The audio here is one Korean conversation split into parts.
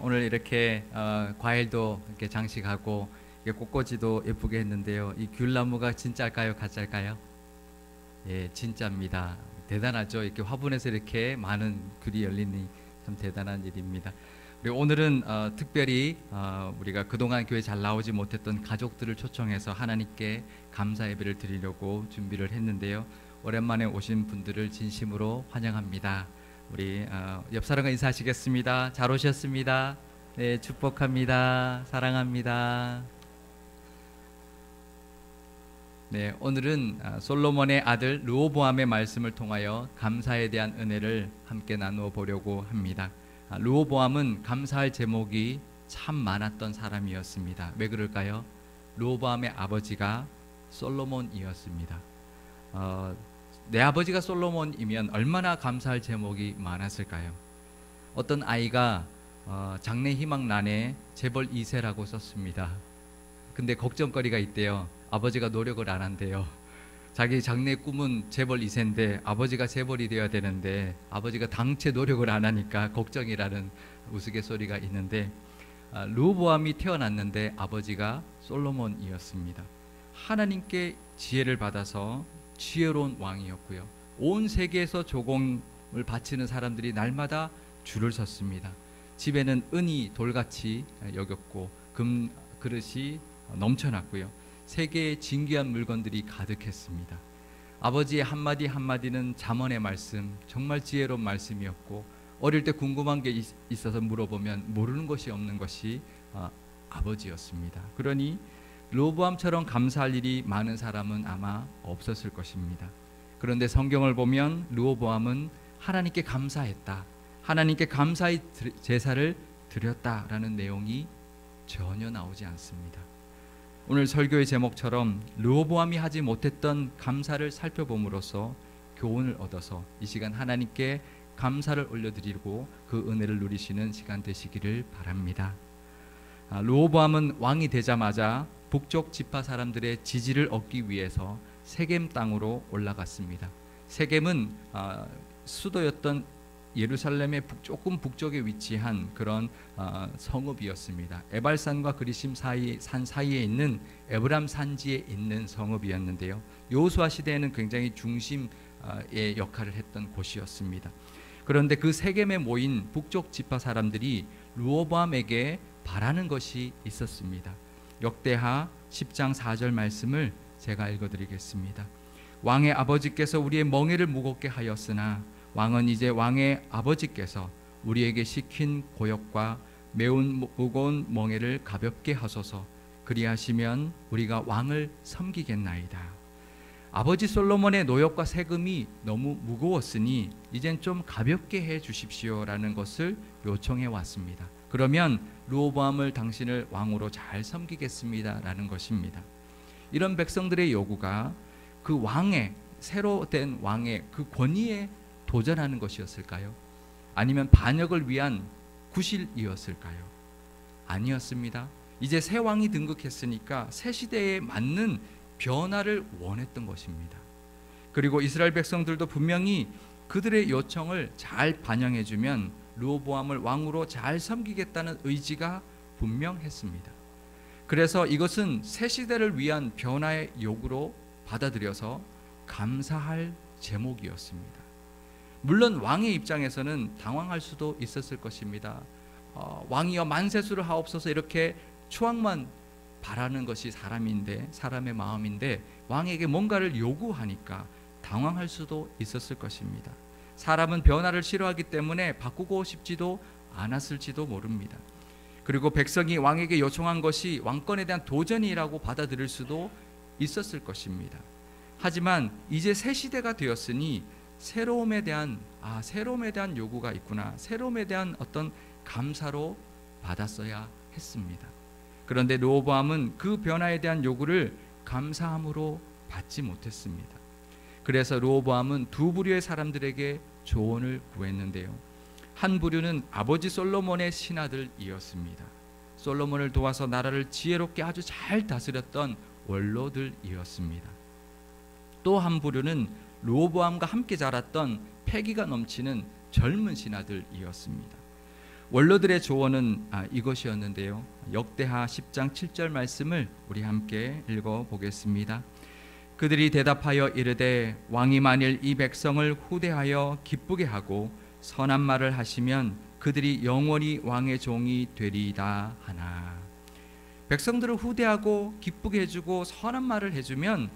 오늘 이렇게 과일도 이렇게 장식하고 꽃꽂이도 예쁘게 했는데요. 이 귤나무가 진짜일까요, 가짜일까요? 예, 진짜입니다. 대단하죠. 이렇게 화분에서 이렇게 많은 귤이 열리니 참 대단한 일입니다. 우리 오늘은 특별히 우리가 그동안 교회 잘 나오지 못했던 가족들을 초청해서 하나님께 감사 예배를 드리려고 준비를 했는데요. 오랜만에 오신 분들을 진심으로 환영합니다. 우리 옆 사람과 인사하시겠습니다. 잘 오셨습니다. 네, 축복합니다. 사랑합니다. 네, 오늘은 솔로몬의 아들 르호보암의 말씀을 통하여 감사에 대한 은혜를 함께 나누어 보려고 합니다. 르호보암은 감사할 제목이 참 많았던 사람이었습니다. 왜 그럴까요? 르호보암의 아버지가 솔로몬이었습니다. 내 아버지가 솔로몬이면 얼마나 감사할 제목이 많았을까요? 어떤 아이가 장래 희망란에 재벌 2세라고 썼습니다. 근데 걱정거리가 있대요. 아버지가 노력을 안 한대요. 자기 장래 꿈은 재벌 2세인데 아버지가 재벌이 되어야 되는데 아버지가 당최 노력을 안 하니까 걱정이라는 우스갯소리가 있는데, 르호보암이 태어났는데 아버지가 솔로몬이었습니다. 하나님께 지혜를 받아서 지혜로운 왕이었고요. 온 세계에서 조공을 바치는 사람들이 날마다 줄을 섰습니다. 집에는 은이 돌같이 여겼고 금 그릇이 넘쳐났고요. 세계의 진귀한 물건들이 가득했습니다. 아버지의 한마디 한마디는 잠언의 말씀, 정말 지혜로운 말씀이었고, 어릴 때 궁금한 게 있어서 물어보면 모르는 것이 없는 것이 아버지였습니다. 그러니 르호보암처럼 감사할 일이 많은 사람은 아마 없었을 것입니다. 그런데 성경을 보면 르호보암은 하나님께 감사했다, 하나님께 감사의 제사를 드렸다라는 내용이 전혀 나오지 않습니다. 오늘 설교의 제목처럼 르호보암이 하지 못했던 감사를 살펴봄으로써 교훈을 얻어서 이 시간 하나님께 감사를 올려드리고 그 은혜를 누리시는 시간 되시기를 바랍니다. 르호보암은 왕이 되자마자 북쪽 지파 사람들의 지지를 얻기 위해서 세겜 땅으로 올라갔습니다. 세겜은 수도였던 예루살렘의 조금 북쪽에 위치한 그런 성읍이었습니다. 에발산과 그리심 산 사이에 있는 에브람 산지에 있는 성읍이었는데요. 여호수아 시대에는 굉장히 중심의 역할을 했던 곳이었습니다. 그런데 그 세겜에 모인 북쪽 지파 사람들이 르호보암에게 바라는 것이 있었습니다. 역대하 10장 4절 말씀을 제가 읽어드리겠습니다. 왕의 아버지께서 우리의 멍에를 무겁게 하였으나 왕은 이제 왕의 아버지께서 우리에게 시킨 고역과 매운 무거운 멍에를 가볍게 하소서. 그리하시면 우리가 왕을 섬기겠나이다. 아버지 솔로몬의 노역과 세금이 너무 무거웠으니 이젠 좀 가볍게 해 주십시오라는 것을 요청해 왔습니다. 그러면 르호보암을 당신을 왕으로 잘 섬기겠습니다라는 것입니다. 이런 백성들의 요구가 그 왕의, 새로 된 왕의 그 권위에 도전하는 것이었을까요? 아니면 반역을 위한 구실이었을까요? 아니었습니다. 이제 새 왕이 등극했으니까 새 시대에 맞는 변화를 원했던 것입니다. 그리고 이스라엘 백성들도 분명히 그들의 요청을 잘 반영해주면 르호보암을 왕으로 잘 섬기겠다는 의지가 분명했습니다. 그래서 이것은 새 시대를 위한 변화의 요구로 받아들여서 감사할 제목이었습니다. 물론 왕의 입장에서는 당황할 수도 있었을 것입니다. 왕이여 만세수를 하옵소서 이렇게 추앙만 바라는 것이 사람의 마음인데 왕에게 뭔가를 요구하니까 당황할 수도 있었을 것입니다. 사람은 변화를 싫어하기 때문에 바꾸고 싶지도 않았을지도 모릅니다. 그리고 백성이 왕에게 요청한 것이 왕권에 대한 도전이라고 받아들일 수도 있었을 것입니다. 하지만 이제 새 시대가 되었으니 새로움에 대한 요구가 있구나, 새로움에 대한 어떤 감사로 받았어야 했습니다. 그런데 르호보암은 그 변화에 대한 요구를 감사함으로 받지 못했습니다. 그래서 르호보암은 두 부류의 사람들에게 조언을 구했는데요. 한 부류는 아버지 솔로몬의 신하들이었습니다. 솔로몬을 도와서 나라를 지혜롭게 아주 잘 다스렸던 원로들이었습니다. 또 한 부류는 르호보암과 함께 자랐던 패기가 넘치는 젊은 신하들이었습니다. 원로들의 조언은 이것이었는데요. 역대하 10장 7절 말씀을 우리 함께 읽어보겠습니다. 그들이 대답하여 이르되 왕이 만일 이 백성을 후대하여 기쁘게 하고 선한 말을 하시면 그들이 영원히 왕의 종이 되리이다 하나. 백성들을 후대하고 기쁘게 해주고 선한 말을 해주면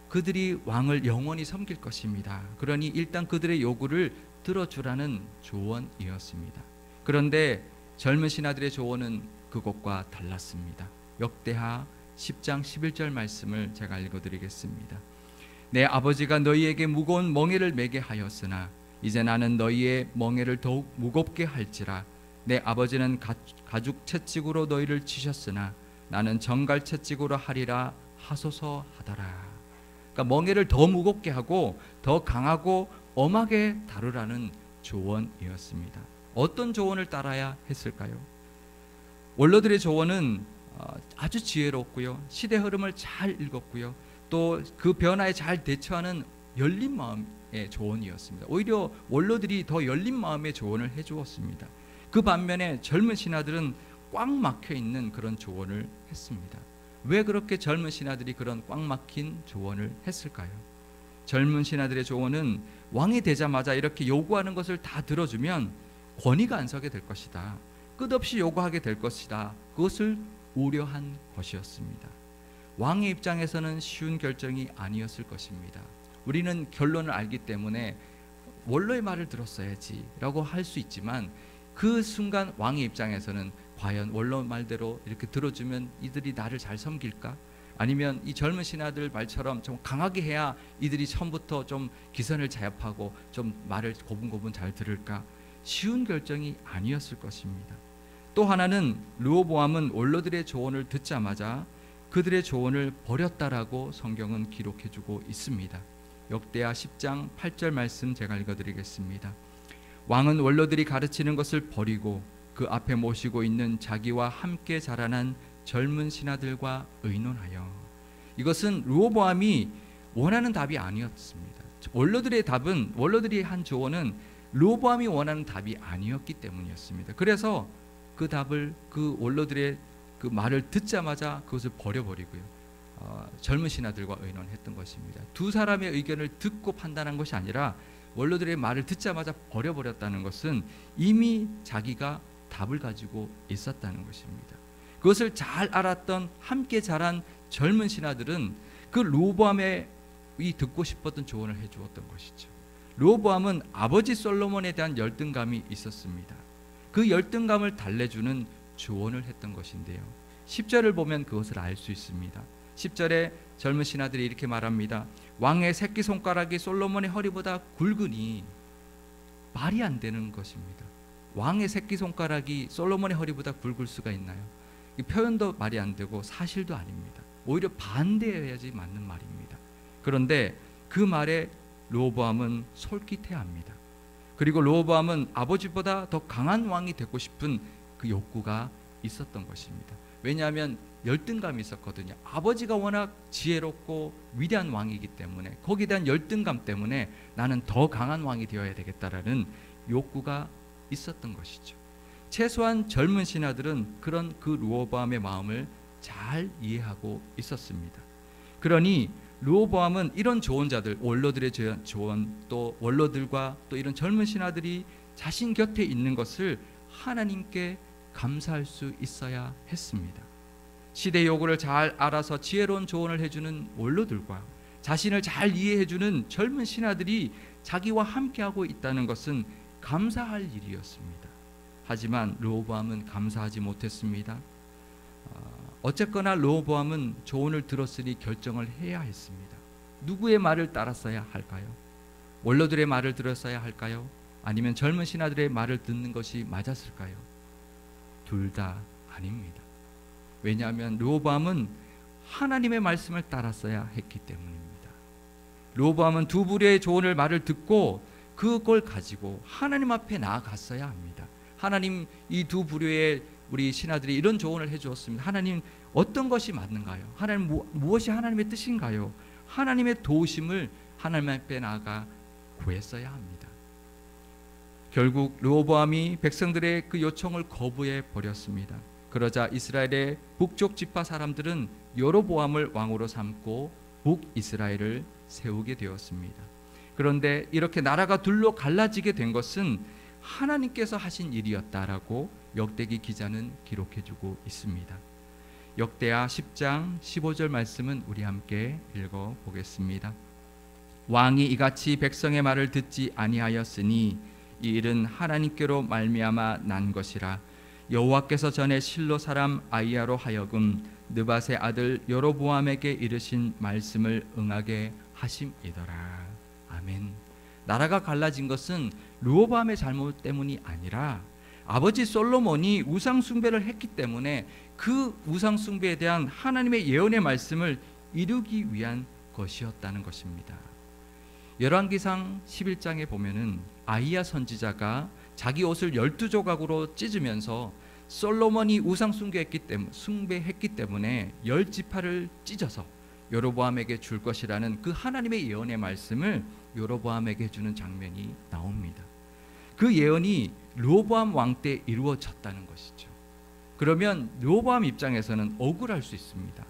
그들이 왕을 영원히 섬길 것입니다. 그러니 일단 그들의 요구를 들어주라는 조언이었습니다. 그런데 젊은 신하들의 조언은 그것과 달랐습니다. 역대하 10장 11절 말씀을 제가 읽어드리겠습니다. 내 아버지가 너희에게 무거운 멍에를 매게 하였으나 이제 나는 너희의 멍에를 더욱 무겁게 할지라. 내 아버지는 가죽 채찍으로 너희를 치셨으나 나는 정갈 채찍으로 하리라 하소서 하더라. 그러니까 멍에를 더 무겁게 하고 더 강하고 엄하게 다루라는 조언이었습니다. 어떤 조언을 따라야 했을까요? 원로들의 조언은 아주 지혜롭고요, 시대 흐름을 잘 읽었고요, 또 그 변화에 잘 대처하는 열린 마음의 조언이었습니다. 오히려 원로들이 더 열린 마음의 조언을 해주었습니다. 그 반면에 젊은 신하들은 꽉 막혀 있는 그런 조언을 했습니다. 왜 그렇게 젊은 신하들이 그런 꽉 막힌 조언을 했을까요? 젊은 신하들의 조언은 왕이 되자마자 이렇게 요구하는 것을 다 들어주면 권위가 안 서게 될 것이다, 끝없이 요구하게 될 것이다, 그것을 우려한 것이었습니다. 왕의 입장에서는 쉬운 결정이 아니었을 것입니다. 우리는 결론을 알기 때문에 원로의 말을 들었어야지 라고 할 수 있지만 그 순간 왕의 입장에서는 과연 원로 말대로 이렇게 들어주면 이들이 나를 잘 섬길까? 아니면 이 젊은 신하들 말처럼 좀 강하게 해야 이들이 처음부터 좀 기선을 제압하고 좀 말을 고분고분 잘 들을까? 쉬운 결정이 아니었을 것입니다. 또 하나는 르호보암은 원로들의 조언을 듣자마자 그들의 조언을 버렸다라고 성경은 기록해주고 있습니다. 역대하 10장 8절 말씀 제가 읽어드리겠습니다. 왕은 원로들이 가르치는 것을 버리고 그 앞에 모시고 있는 자기와 함께 자라난 젊은 신하들과 의논하여. 이것은 르호보암이 원하는 답이 아니었습니다. 원로들이 한 조언은 르호보암이 원하는 답이 아니었기 때문이었습니다. 그래서 그 답을, 그 원로들의 그 말을 듣자마자 그것을 버려버리고요, 젊은 신하들과 의논했던 것입니다. 두 사람의 의견을 듣고 판단한 것이 아니라 원로들의 말을 듣자마자 버려버렸다는 것은 이미 자기가 답을 가지고 있었다는 것입니다. 그것을 잘 알았던 함께 자란 젊은 신하들은 그 르호보암의 이 듣고 싶었던 조언을 해주었던 것이죠. 르호보암은 아버지 솔로몬에 대한 열등감이 있었습니다. 그 열등감을 달래주는 조언을 했던 것인데요, 10절을 보면 그것을 알 수 있습니다. 10절에 젊은 신하들이 이렇게 말합니다. 왕의 새끼손가락이 솔로몬의 허리보다 굵으니. 말이 안 되는 것입니다. 왕의 새끼손가락이 솔로몬의 허리보다 굵을 수가 있나요? 이 표현도 말이 안 되고 사실도 아닙니다. 오히려 반대해야지 맞는 말입니다. 그런데 그 말에 르호보암은 솔깃해합니다. 그리고 르호보암은 아버지보다 더 강한 왕이 되고 싶은 그 욕구가 있었던 것입니다. 왜냐하면 열등감이 있었거든요. 아버지가 워낙 지혜롭고 위대한 왕이기 때문에 거기에 대한 열등감 때문에 나는 더 강한 왕이 되어야 되겠다라는 욕구가 있었던 것이죠. 최소한 젊은 신하들은 그런 그 르호보암의 마음을 잘 이해하고 있었습니다. 그러니 르호보암은 이런 조언자들, 원로들의 조언, 또 원로들과 또 이런 젊은 신하들이 자신 곁에 있는 것을 하나님께 감사할 수 있어야 했습니다. 시대 요구를 잘 알아서 지혜로운 조언을 해주는 원로들과 자신을 잘 이해해주는 젊은 신하들이 자기와 함께하고 있다는 것은 감사할 일이었습니다. 하지만 르호보암은 감사하지 못했습니다. 어쨌거나 르호보암은 조언을 들었으니 결정을 해야 했습니다. 누구의 말을 따랐어야 할까요? 원로들의 말을 들었어야 할까요? 아니면 젊은 신하들의 말을 듣는 것이 맞았을까요? 둘 다 아닙니다. 왜냐하면 르호보암은 하나님의 말씀을 따랐어야 했기 때문입니다. 르호보암은 두 부류의 조언을 말을 듣고 그걸 가지고 하나님 앞에 나아갔어야 합니다. 하나님, 이 두 부류의 우리 신하들이 이런 조언을 해주었습니다. 하나님, 어떤 것이 맞는가요? 하나님, 무엇이 하나님의 뜻인가요? 하나님의 도우심을 하나님 앞에 나아가 구했어야 합니다. 결국 르호보암이 백성들의 그 요청을 거부해 버렸습니다. 그러자 이스라엘의 북쪽 지파 사람들은 여로보암을 왕으로 삼고 북이스라엘을 세우게 되었습니다. 그런데 이렇게 나라가 둘로 갈라지게 된 것은 하나님께서 하신 일이었다라고 역대기 기자는 기록해주고 있습니다. 역대하 10장 15절 말씀은 우리 함께 읽어보겠습니다. 왕이 이같이 백성의 말을 듣지 아니하였으니 이 일은 하나님께로 말미암아 난 것이라. 여호와께서 전에 실로 사람 아히야로 하여금 느밧의 아들 여로보암에게 이르신 말씀을 응하게 하심이더라. 아멘. 나라가 갈라진 것은 르호보암의 잘못 때문이 아니라 아버지 솔로몬이 우상 숭배를 했기 때문에 그 우상 숭배에 대한 하나님의 예언의 말씀을 이루기 위한 것이었다는 것입니다. 열왕기상 11장에 보면은 아히야 선지자가 자기 옷을 12조각으로 찢으면서 솔로몬이 우상 숭배했기 때문에 10지파를 찢어서 여로보암에게 줄 것이라는 그 하나님의 예언의 말씀을 여로보암에게 주는 장면이 나옵니다. 그 예언이 르호보암 왕 때 이루어졌다는 것이죠. 그러면 르호보암 입장에서는 억울할 수 있습니다.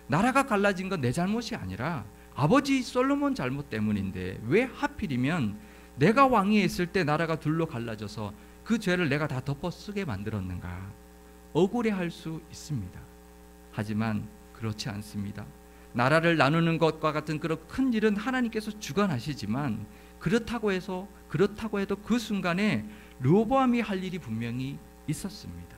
나라가 갈라진 건 내 잘못이 아니라 아버지 솔로몬 잘못 때문인데 왜 하필이면 내가 왕위에 있을 때 나라가 둘로 갈라져서 그 죄를 내가 다 덮어쓰게 만들었는가, 억울해할 수 있습니다. 하지만 그렇지 않습니다. 나라를 나누는 것과 같은 그런 큰 일은 하나님께서 주관하시지만 그렇다고 해도 그 순간에 르호보암이 할 일이 분명히 있었습니다.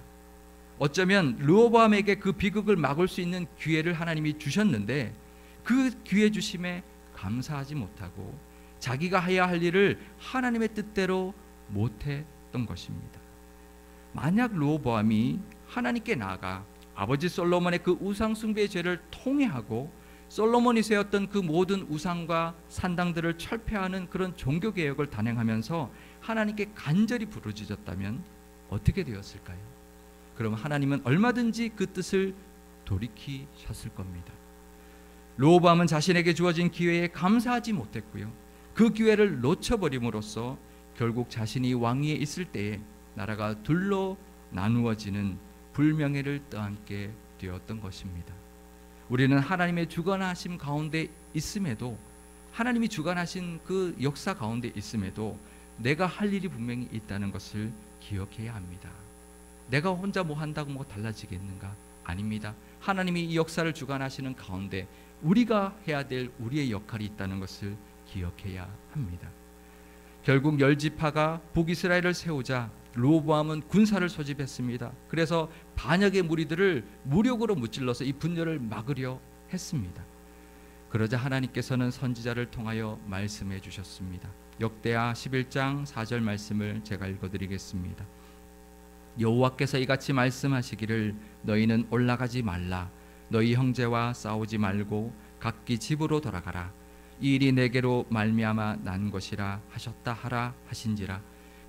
어쩌면 르호보암에게 그 비극을 막을 수 있는 기회를 하나님이 주셨는데 그 기회 주심에 감사하지 못하고 자기가 해야 할 일을 하나님의 뜻대로 못했던 것입니다. 만약 르호보암이 하나님께 나아가 아버지 솔로몬의 그 우상 숭배의 죄를 통회하고 솔로몬이 세웠던 그 모든 우상과 산당들을 철폐하는 그런 종교 개혁을 단행하면서 하나님께 간절히 부르짖었다면 어떻게 되었을까요? 그럼 하나님은 얼마든지 그 뜻을 돌이키셨을 겁니다. 르호보암은 자신에게 주어진 기회에 감사하지 못했고요. 그 기회를 놓쳐버림으로써 결국 자신이 왕위에 있을 때에 나라가 둘로 나누어지는 불명예를 떠안게 되었던 것입니다. 우리는 하나님의 주관하심 가운데 있음에도, 하나님이 주관하신 그 역사 가운데 있음에도 내가 할 일이 분명히 있다는 것을 기억해야 합니다. 내가 혼자 뭐 한다고 뭐 달라지겠는가? 아닙니다. 하나님이 이 역사를 주관하시는 가운데 우리가 해야 될 우리의 역할이 있다는 것을 기억해야 합니다. 결국 10지파가 북이스라엘을 세우자 르호보암은 군사를 소집했습니다. 그래서 반역의 무리들을 무력으로 무찔러서 이 분열을 막으려 했습니다. 그러자 하나님께서는 선지자를 통하여 말씀해 주셨습니다. 역대하 11장 4절 말씀을 제가 읽어드리겠습니다. 여호와께서 이같이 말씀하시기를 너희는 올라가지 말라. 너희 형제와 싸우지 말고 각기 집으로 돌아가라. 이 일이 내게로 말미암아 난 것이라 하셨다 하라 하신지라.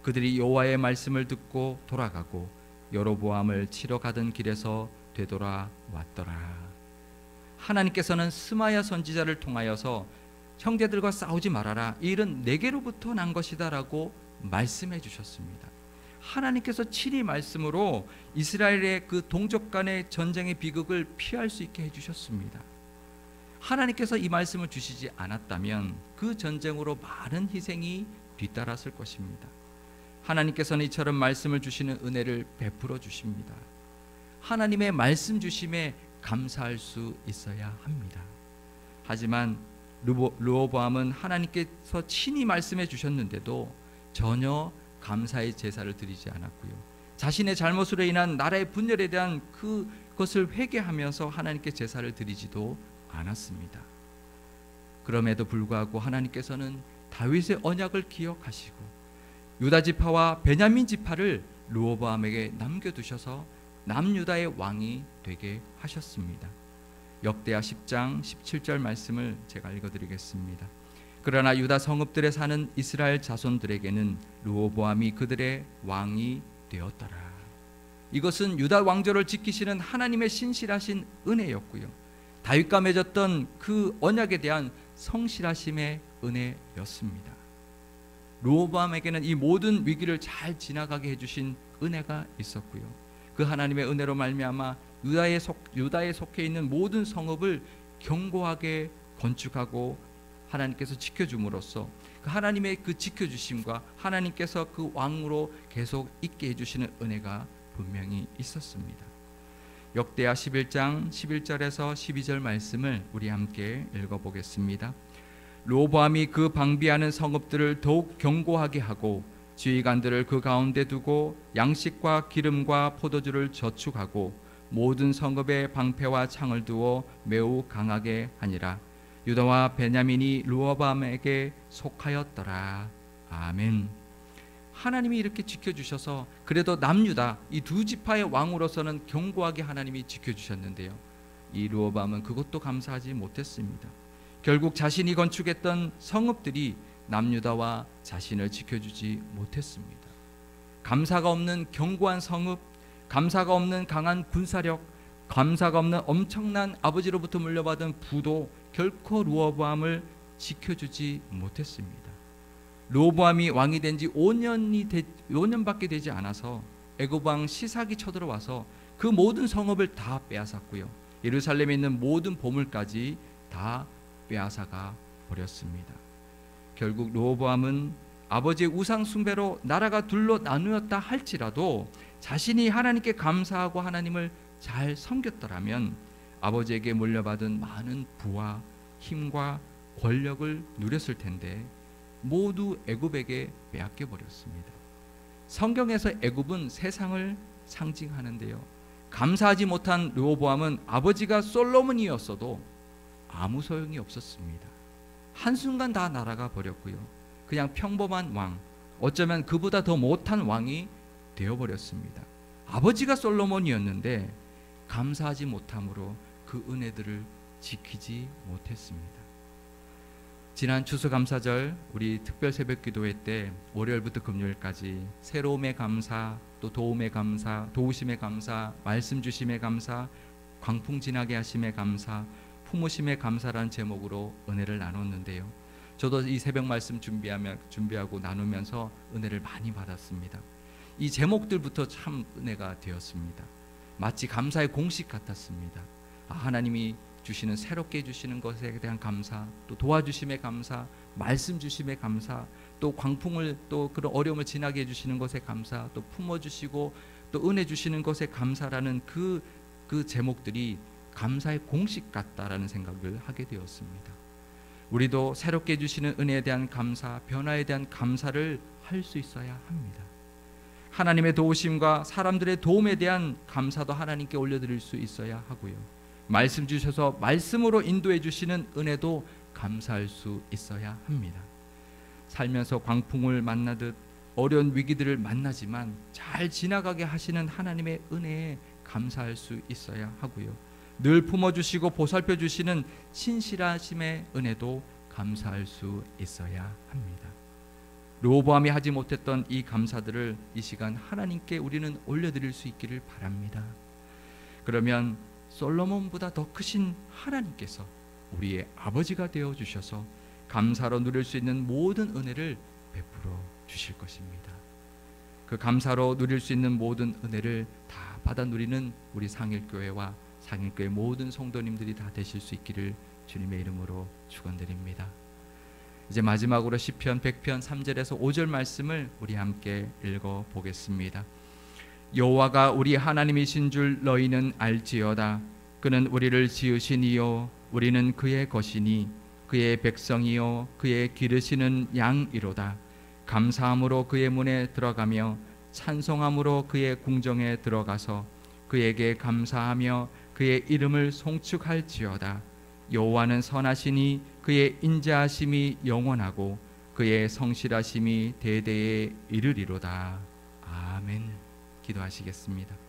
그들이 여호와의 말씀을 듣고 돌아가고 여로보암을 치러 가던 길에서 되돌아왔더라. 하나님께서는 스마야 선지자를 통하여서 형제들과 싸우지 말아라. 이 일은 내게로부터 난 것이다라고 말씀해 주셨습니다. 하나님께서 친히 말씀으로 이스라엘의 그 동족 간의 전쟁의 비극을 피할 수 있게 해주셨습니다. 하나님께서 이 말씀을 주시지 않았다면 그 전쟁으로 많은 희생이 뒤따랐을 것입니다. 하나님께서는 이처럼 말씀을 주시는 은혜를 베풀어 주십니다. 하나님의 말씀 주심에 감사할 수 있어야 합니다. 하지만 르호보암은 하나님께서 친히 말씀해 주셨는데도 전혀 감사의 제사를 드리지 않았고요. 자신의 잘못으로 인한 나라의 분열에 대한 그것을 회개하면서 하나님께 제사를 드리지도 않았습니다. 그럼에도 불구하고 하나님께서는 다윗의 언약을 기억하시고 유다 지파와 베냐민 지파를 르호보암에게 남겨두셔서 남유다의 왕이 되게 하셨습니다. 역대하 10장 17절 말씀을 제가 읽어드리겠습니다. 그러나 유다 성읍들에 사는 이스라엘 자손들에게는 르호보암이 그들의 왕이 되었더라. 이것은 유다 왕조를 지키시는 하나님의 신실하신 은혜였고요. 다윗과 맺었던 그 언약에 대한 성실하심의 은혜였습니다. 르호보암에게는 이 모든 위기를 잘 지나가게 해주신 은혜가 있었고요. 그 하나님의 은혜로 말미암아 유다에 속해 있는 모든 성읍을 견고하게 건축하고 하나님께서 지켜줌으로써 그 하나님의 그 지켜주심과 하나님께서 그 왕으로 계속 있게 해주시는 은혜가 분명히 있었습니다. 역대하 11장 11절에서 12절 말씀을 우리 함께 읽어보겠습니다. 르호보암이 그 방비하는 성읍들을 더욱 견고하게 하고 지휘관들을 그 가운데 두고 양식과 기름과 포도주를 저축하고 모든 성읍에 방패와 창을 두어 매우 강하게 하니라. 유다와 베냐민이 르호보암에게 속하였더라. 아멘. 하나님이 이렇게 지켜주셔서 그래도 남유다 이 두 지파의 왕으로서는 견고하게 하나님이 지켜주셨는데요, 이 르호보암은 그것도 감사하지 못했습니다. 결국 자신이 건축했던 성읍들이 남유다와 자신을 지켜주지 못했습니다. 감사가 없는 견고한 성읍, 감사가 없는 강한 군사력, 감사가 없는 엄청난 아버지로부터 물려받은 부도 결코 르호보암을 지켜주지 못했습니다. 르호보암이 왕이 된 지 5년밖에 되지 않아서 애굽 왕 시삭이 쳐들어와서 그 모든 성읍을 다 빼앗았고요, 예루살렘에 있는 모든 보물까지 다 빼앗아가 버렸습니다. 결국 르호보암은 아버지의 우상 숭배로 나라가 둘로 나누었다 할지라도 자신이 하나님께 감사하고 하나님을 잘 섬겼더라면 아버지에게 물려받은 많은 부와 힘과 권력을 누렸을 텐데 모두 애굽에게 빼앗겨 버렸습니다. 성경에서 애굽은 세상을 상징하는데요, 감사하지 못한 르호보암은 아버지가 솔로몬이었어도 아무 소용이 없었습니다. 한순간 다 날아가 버렸고요, 그냥 평범한 왕, 어쩌면 그보다 더 못한 왕이 되어버렸습니다. 아버지가 솔로몬이었는데 감사하지 못함으로 그 은혜들을 지키지 못했습니다. 지난 추수감사절 우리 특별 새벽 기도회 때 월요일부터 금요일까지 새로움의 감사, 또 도움의 감사, 도우심의 감사, 말씀 주심의 감사, 광풍 지나게 하심의 감사, 품으심의 감사라는 제목으로 은혜를 나눴는데요, 저도 이 새벽 말씀 준비하고 나누면서 은혜를 많이 받았습니다. 이 제목들부터 참 은혜가 되었습니다. 마치 감사의 공식 같았습니다. 하나님이 주시는, 새롭게 해주시는 것에 대한 감사, 또 도와주심의 감사, 말씀 주심의 감사, 또 광풍을, 또 그런 어려움을 지나게 해주시는 것에 감사, 또 품어주시고 또 은혜 주시는 것에 감사라는 그 제목들이 감사의 공식 같다라는 생각을 하게 되었습니다. 우리도 새롭게 해주시는 은혜에 대한 감사, 변화에 대한 감사를 할 수 있어야 합니다. 하나님의 도우심과 사람들의 도움에 대한 감사도 하나님께 올려드릴 수 있어야 하고요, 말씀 주셔서 말씀으로 인도해 주시는 은혜도 감사할 수 있어야 합니다. 살면서 광풍을 만나듯 어려운 위기들을 만나지만 잘 지나가게 하시는 하나님의 은혜에 감사할 수 있어야 하고요, 늘 품어주시고 보살펴 주시는 신실하심의 은혜도 감사할 수 있어야 합니다. 르호보암이 하지 못했던 이 감사들을 이 시간 하나님께 우리는 올려드릴 수 있기를 바랍니다. 그러면 솔로몬보다 더 크신 하나님께서 우리의 아버지가 되어 주셔서 감사로 누릴 수 있는 모든 은혜를 베풀어 주실 것입니다. 그 감사로 누릴 수 있는 모든 은혜를 다 받아 누리는 우리 상일교회와 상일교회 모든 성도님들이 다 되실 수 있기를 주님의 이름으로 축원드립니다. 이제 마지막으로 시편 100편 3절에서 5절 말씀을 우리 함께 읽어 보겠습니다. 여호와가 우리 하나님이신 줄 너희는 알지어다. 그는 우리를 지으신 이요 우리는 그의 것이니 그의 백성이요 그의 기르시는 양이로다. 감사함으로 그의 문에 들어가며 찬송함으로 그의 궁정에 들어가서 그에게 감사하며 그의 이름을 송축할지어다. 여호와는 선하시니 그의 인자하심이 영원하고 그의 성실하심이 대대에 이르리로다. 아멘. 기도하시겠습니다.